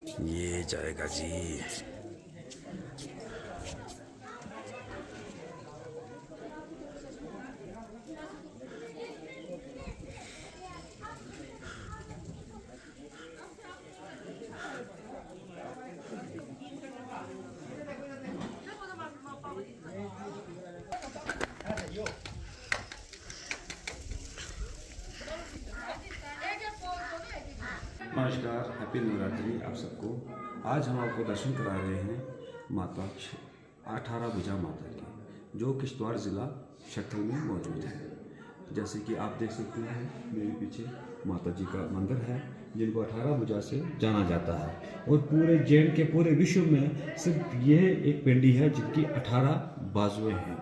ये जाएगा जी। नमस्कार, हैप्पी नवरात्रि आप सबको। आज हम आपको दर्शन करा रहे हैं माता 18 भुजा माता के, जो किश्तवाड़ ज़िला शक्ल में मौजूद है। जैसे कि आप देख सकते हैं मेरे पीछे माता जी का मंदिर है, जिनको 18 भुजा से जाना जाता है। और पूरे जैन के पूरे विश्व में सिर्फ ये एक पिंडी है जिनकी 18 बाजुएं हैं।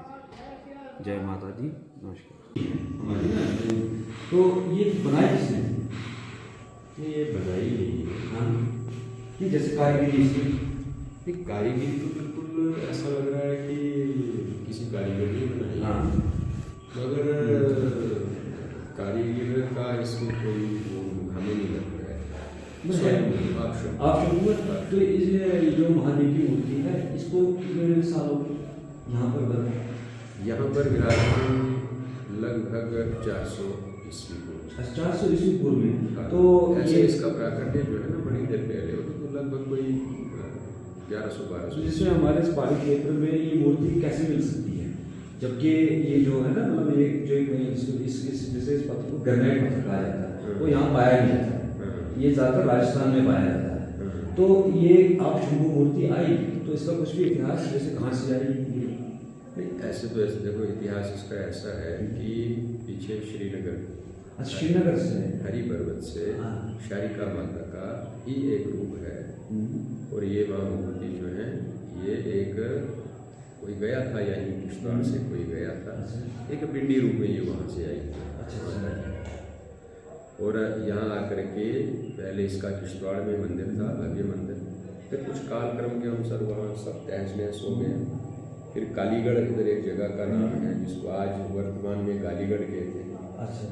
जय माता दी। नमस्कार। तो ये बनाया किसने? ये बनाई नहीं है। हाँ, कि जैसे कारीगरी इसमें ये कारीगरी तो बिल्कुल ऐसा लग रहा है कि किसी कारीगर ने बनाई। हाँ, मगर कारीगर का इसमें कोई वो हमें नहीं लग रहा है। स्वयं आप तो इसलिए जो महादेव की मूर्ति है इसको कितने सालों यहाँ पर बना? यहाँ पर विराजमान लगभग 400 ईस्वी पूर्व। 400 ईस्वी पूर्व में। तो ऐसे ये इसका प्राकट्य जो है ना बड़ी देर पहले होता, तो लगभग कोई 1100-1200। जिसमें हमारे इस पहाड़ी क्षेत्र में ये मूर्ति कैसे मिल सकती है, जबकि ये जो है ना मतलब ये जो जैसे इस पत्थर को ग्रेनाइट पत्थर कहा जाता है वो यहाँ पाया नहीं जाता है, ये ज़्यादातर राजस्थान में पाया जाता है। तो ये आप शंभु मूर्ति आई तो इसका कुछ भी इतिहास जैसे कहाँ से आई? नहीं, ऐसे तो ऐसे देखो, इतिहास इसका ऐसा है कि पीछे श्रीनगर, श्रीनगर से हरि पर्वत से शारिका माता का ही एक रूप है। और ये वहाँ मूर्ति जो है ये एक कोई गया था, यानी किश्तवाड़ से कोई गया था, एक पिंडी रूप में ये वहाँ से आई थी। और यहाँ आकर के पहले इसका किश्तवाड़ में मंदिर था, भव्य मंदिर। फिर कुछ कालक्रम के अनुसार वहाँ सब तहस नहस हो गए। फिर कालीगढ़ इधर एक जगह का नाम है जिसको आज वर्तमान में कालीगढ़ कहते हैं। अच्छा,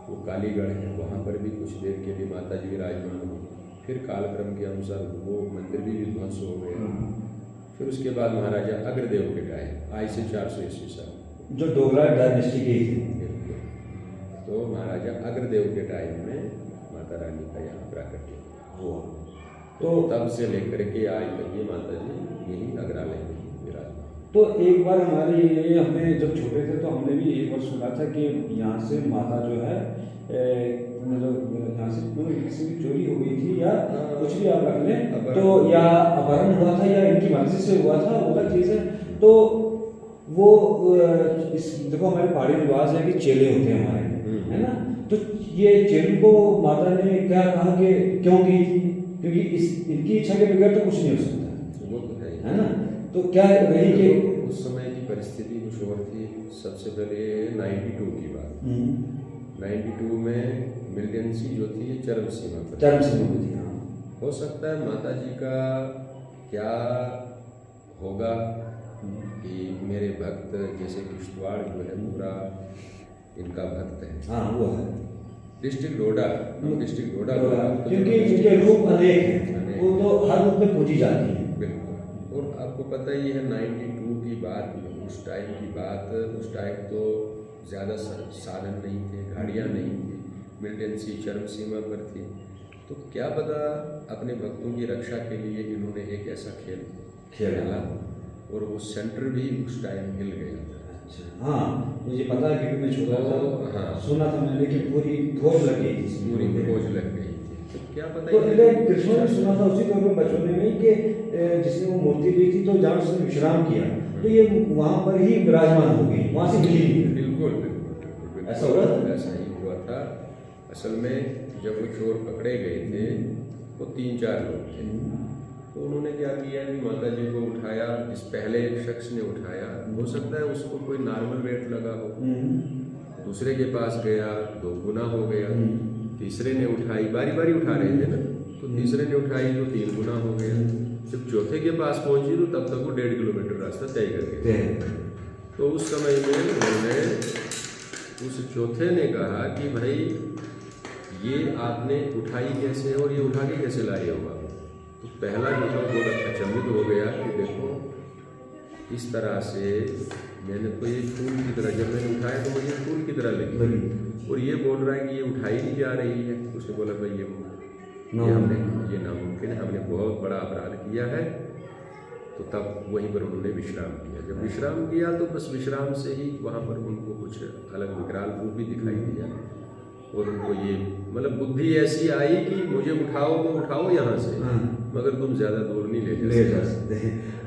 वो कालीगढ़ है, वहाँ पर भी कुछ देर के लिए माता जी विराजमान हुई। फिर कालक्रम के अनुसार वो मंदिर भी विध्वंस हो गया। फिर उसके बाद महाराजा अग्रदेव के टाइम, आज से 400 ईस्वी साल, जो डोगरा डायनेस्टी के थे, तो महाराजा अग्रदेव के टाइम में माता रानी का यहाँ प्राकट्य हुआ। तो तब से लेकर के आज तक ये माता जी यही अग्रालय में विराजमान। तो एक बार हमारे ये हमने जब छोटे थे तो हमने भी एक बार सुना था कि यहाँ से माता जो है मतलब यहाँ से किसी की चोरी हो गई थी या कुछ भी आप रख लें, तो या अपहरण हुआ था या इनकी मर्जी से हुआ था, वो अलग चीज़ है। तो वो इस देखो हमारे पहाड़ी रिवाज है कि चेले होते हैं हमारे, है ना? तो ये चेलों को माता ने क्या कहा कि क्यों की थी? क्योंकि इस इनकी इच्छा के बगैर तो कुछ नहीं हो सकता, वो तो है ना? तो क्या रही कि उस समय की परिस्थिति कुछ और थी। सबसे पहले 92 की बात, 92 में मिलिटेंसी जो थी ये चरम सीमा पर थी। हो सकता है माता जी का क्या होगा कि मेरे भक्त, जैसे किश्तवाड़ जो है पूरा इनका भक्त है। हाँ, वो है डिस्ट्रिक्ट डोडा, डिस्ट्रिक्ट डोडा क्योंकि इनके रूप अनेक हैं, वो तो हर रूप में पूजी जाती है। बिल्कुल। और आपको पता ही है 92 की बात, उस टाइम की बात, उस टाइम तो ज़्यादा साधन नहीं थे, गाड़ियाँ नहीं थी, मिलिटेंसी चरम सीमा पर थी। तो क्या पता अपने भक्तों की रक्षा के लिए इन्होंने एक ऐसा खेल खेला और वो सेंटर भी उस टाइम हिल गया था। हाँ, मुझे पता है क्योंकि मैं छोटा था। हाँ, सुना था मैंने कि पूरी फौज लग गई थी, पूरी फौज लग गई थी। तो क्या पता तो कृष्ण ने सुना था उसी दौर में बचपन में कि जिसने वो मूर्ति ली थी तो जहाँ उसने विश्राम किया तो ये वहाँ पर ही विराजमान हो गई, वहाँ से हिली नहीं। बिल्कुल ऐसा हुआ था? ऐसा ही हुआ था। असल में जब वो चोर पकड़े गए थे वो 3-4 लोग थे। तो उन्होंने क्या किया कि माता जी को उठाया, जिस पहले शख्स ने उठाया, हो सकता है उसको कोई नॉर्मल वेट लगा हो, दूसरे के पास गया 2 गुना हो गया, तीसरे ने उठाई, बारी बारी उठा रहे थे ना, तो तीसरे ने उठाई तो 3 गुना हो गया। जब चौथे के पास पहुंची तो तब तक वो 1.5 किलोमीटर रास्ता तय कर गए। तो उस समय में उन्होंने उस चौथे ने कहा कि भाई ये आपने उठाई कैसे और ये उठा के कैसे लाए हो आप? तो पहला जो था वो अचंभित हो गया कि देखो इस तरह से मैंने तो ये फूल की तरह, जब मैंने उठाया तो मुझे फूल की तरह लगी, और ये बोल रहा है कि ये उठाई नहीं जा रही है। उसने बोला भाई ये नामुमकिन है, हमने बहुत बड़ा अपराध किया है। तो तब वहीं पर उन्होंने विश्राम किया। जब विश्राम किया तो बस विश्राम से ही वहाँ पर उनको कुछ अलग विकराल रूप भी दिखाई दिया, और उनको ये मतलब बुद्धि ऐसी आई कि मुझे उठाओ तो उठाओ यहाँ से, मगर तुम ज़्यादा दूर नहीं ले जा सकते,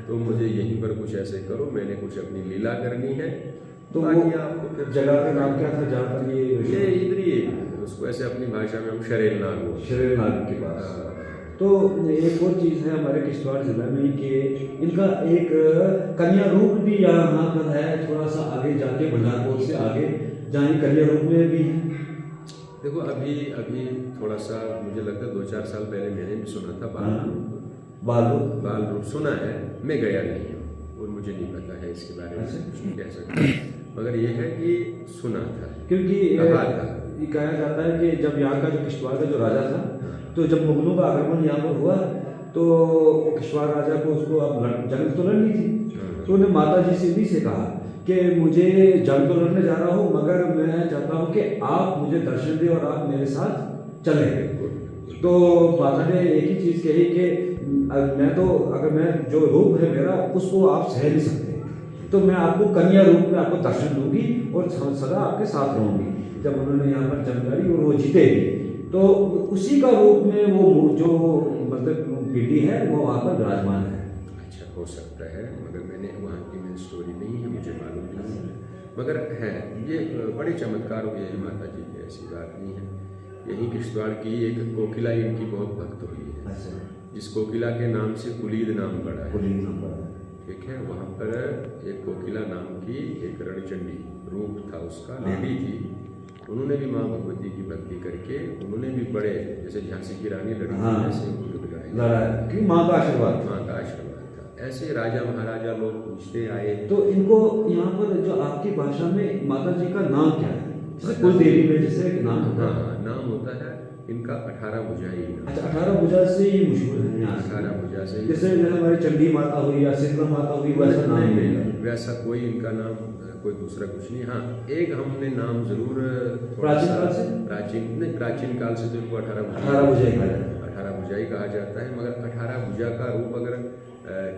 तो मुझे यहीं पर कुछ ऐसे करो, मैंने कुछ अपनी लीला करनी है। तो वो आपको फिर जगह का नाम क्या था जहाँ पर ये इधर ही, उसको ऐसे अपनी भाषा में हम शरेल नाग के पास। तो एक और चीज़ है हमारे किश्तवाड़ जिला में कि इनका एक कन्या रूप भी यहाँ पर है, थोड़ा सा आगे जाके भंडारपुर से आगे जहाँ कन्या रूप में भी है। देखो अभी थोड़ा सा मुझे लगता है 2-4 साल पहले मैंने भी सुना था बाल रूप सुना है, मैं गया नहीं हूँ और मुझे नहीं पता है इसके बारे में, कुछ नहीं कह सकता, मगर ये है कि सुना था, क्योंकि कहा जाता है कि जब यहाँ का जो किश्तवाड़ का जो राजा था, तो जब मुगलों का आक्रमण यहाँ पर हुआ तो किश्तवाड़ राजा को उसको अब जंग तो लड़नी थी, तो उन्हें माता जी से भी से कहा कि मुझे जंग तो लड़ने जा रहा हूँ, मगर मैं चाहता हूँ कि आप मुझे दर्शन दें और आप मेरे साथ चलें। तो माता ने एक ही चीज़ कही कि मैं जो रूप है मेरा उसको आप सह नहीं सकते, तो मैं आपको कन्या रूप में आपको दर्शन दूंगी और सदा आपके साथ रहूंगी। जब उन्होंने यहाँ पर जंग लड़ी और वो जीते भी, तो उसी का रूप में वो जो मतलब पीढ़ी है वो वहाँ पर विराजमान है। अच्छा, हो सकता है, मगर मैंने वहाँ की मेन स्टोरी नहीं है, मुझे मालूम नहीं है, मगर है ये बड़े चमत्कार हुए हैं माता जी की, ऐसी बात नहीं है। यही किश्तवाड़ की एक कोकिला इनकी बहुत भक्त हुई है। अच्छा। जिस कोकिला के नाम से कुलीद नाम पड़ा है, ठीक है, वहाँ पर एक कोकिला नाम की एक रणचंडी रूप था उसका, लेडी थी, उन्होंने भी माँ भगवती की भक्ति करके उन्होंने भी बड़े, जैसे झांसी की रानी लड़ी थी, ऐसे उन्होंने माँ का आशीर्वाद था। ऐसे राजा महाराजा लोग पूछते आए। तो इनको यहाँ पर जो आपकी भाषा में माता जी का नाम क्या है? जैसे कुल देवी में जैसे नाम होता है, नाम होता है इनका 18 भुजाई। अच्छा, 18 भुजा से ही मशहूर है यहाँ। 18 भुजा से, जैसे हमारी चंडी माता हुई या शीतला माता हुई, वैसा नाम नहीं, वैसा कोई इनका नाम कोई दूसरा कुछ नहीं। हाँ, एक हमने नाम जरूर प्राचीन काल से तो इनको 18 भुजाई कहा जाता है, मगर 18 भुजा का रूप अगर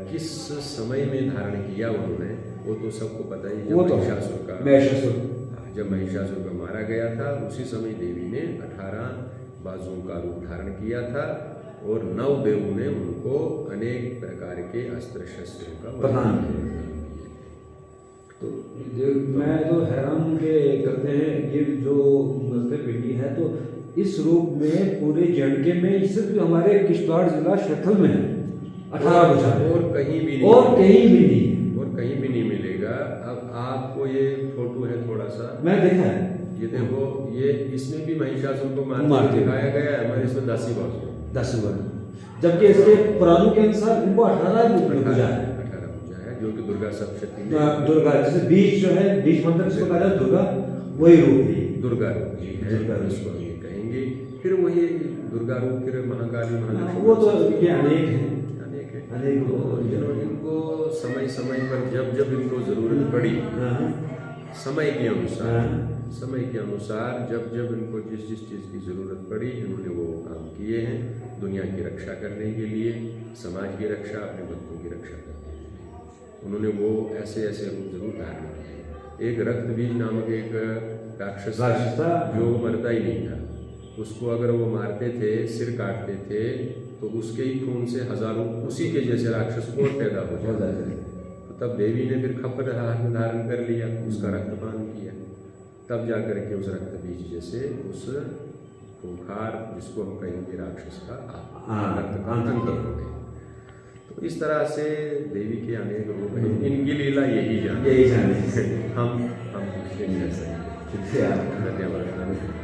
किस समय में धारण किया उन्होंने, वो तो सबको पता ही। जब महिषासुर का मारा गया था उसी समय देवी ने 18 बाजुओं का रूप धारण किया था, और 9 देवों ने उनको अनेक प्रकार के अस्त्र शस्त्रों का प्रदान किया। तो मैं तो हैरान हूँ कि कहते हैं ये जो मतलब पीढ़ी है, तो इस रूप में पूरे JNK में सिर्फ हमारे किश्तवाड़ जिला शैथल में है 18 भुजा, और कहीं भी नहीं मिलेगा। अब आपको ये फोटो है थोड़ा सा, मैं देखा है, ये देखो, ये इसमें भी महिषासुर को मार दिखाया गया है, हमारे इसमें 10 बाजू, जबकि इसके पुराणों के अनुसार इनको 18 भुजा है, जो कि दुर्गा सप्तशती, दुर्गा जैसे बीज जो है, बीज मंत्र जिसको कहा जाता है दुर्गा, वही रूप है, दुर्गा रूप है, इसको हम ये कहेंगे। फिर वही दुर्गा रूप, फिर महाकाली, महालक्ष्मी, वो तो ये अनेक है। इनको समय समय पर जब इनको जरूरत पड़ी, समय के अनुसार जब इनको जिस चीज़ की जरूरत पड़ी, इन्होंने वो काम किए हैं, दुनिया की रक्षा करने के लिए, समाज की रक्षा, अपने भक्तों की रक्षा करने के लिए उन्होंने वो ऐसे रूप जरूर धारण किए। एक रक्त बीज नामक एक राक्षस था जो मरता ही नहीं था, उसको अगर वो मारते थे, सिर काटते थे, तो उसके ही खून से हजारों उसी के जैसे राक्षस और पैदा हो जाते थे। तो तब देवी ने फिर खप्पर हाथ में धारण कर लिया, उसका रक्तपान किया, तब जाकर के उस रक्त बीज जैसे उस खूंखार, जिसको हम कहेंगे राक्षस का रक्तपान अंत हो गए। तो इस तरह से देवी के अनेक रूप हैं, इनकी लीला यही जाने हम कुछ नहीं कर सकते। धन्यवाद।